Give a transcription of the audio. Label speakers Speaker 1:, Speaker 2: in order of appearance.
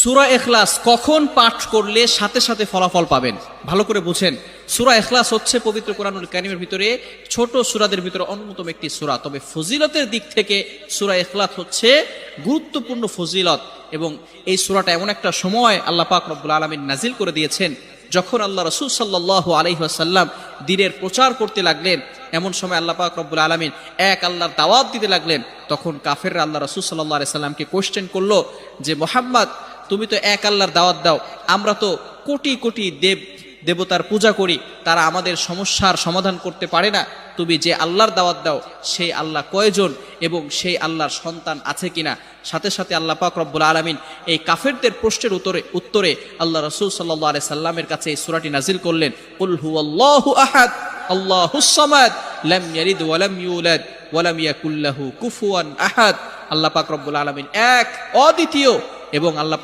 Speaker 1: সূরা ইখলাস কখন পাঠ করলে সাথে সাথে ফলাফল পাবেন? ভালো করে বুঝেন। সূরা ইখলাস হচ্ছে পবিত্র কোরআনুল কারীমের ভিতরে ছোট সূরাদের ভিতরে অন্যতম একটি সূরা। তবে ফজিলতের দিক থেকে সূরা ইখলাস হচ্ছে গুরুত্বপূর্ণ ফজিলত, এবং এই সূরাটা এমন একটা সময় আল্লাহ পাক রব্বুল আলামিন নাজিল করে দিয়েছেন যখন আল্লাহ রাসূল সাল্লাল্লাহু আলাইহি ওয়াসাল্লাম দ্বীনের প্রচার করতে লাগলেন। এমন সময় আল্লাহ পাক রব্বুল আলামিন এক আল্লাহর দাওয়াত দিতে লাগলেন। তখন কাফেররা আল্লাহ রাসূল সাল্লাল্লাহু আলাইহি সাল্লামকে কোশ্চেন করলো যে, মুহাম্মদ, তুমি তো এক আল্লাহর দাওয়াত দাও, আমরা তো কোটি কোটি দেবতার পূজা করি, তারা আমাদের সমস্যার সমাধান করতে পারে না। তুমি যে আল্লাহর দাওয়াত দাও সেই আল্লাহ কয়জন এবং সেই আল্লাহর সন্তান আছে কিনা? সাথে সাথে আল্লাহ পাক রব্বুল আলামিন এই কাফেরদের প্রশ্নের উত্তরে আল্লাহ রাসূল সাল্লাল্লাহু আলাইহি সাল্লামের কাছে এই সূরাটি নাজিল করলেন, কুল হুয়াল্লাহু আহাদ আল্লাহুস সামাদ লাম ইয়ালিদ ওয়া লাম ইউলাদ ওয়া লাম ইয়াকুল লাহু কুফুয়ান আহাদ। আল্লাহ পাক রব্বুল আলামিন এক, অদ্বিতীয়, এবং আল্লাহ পাক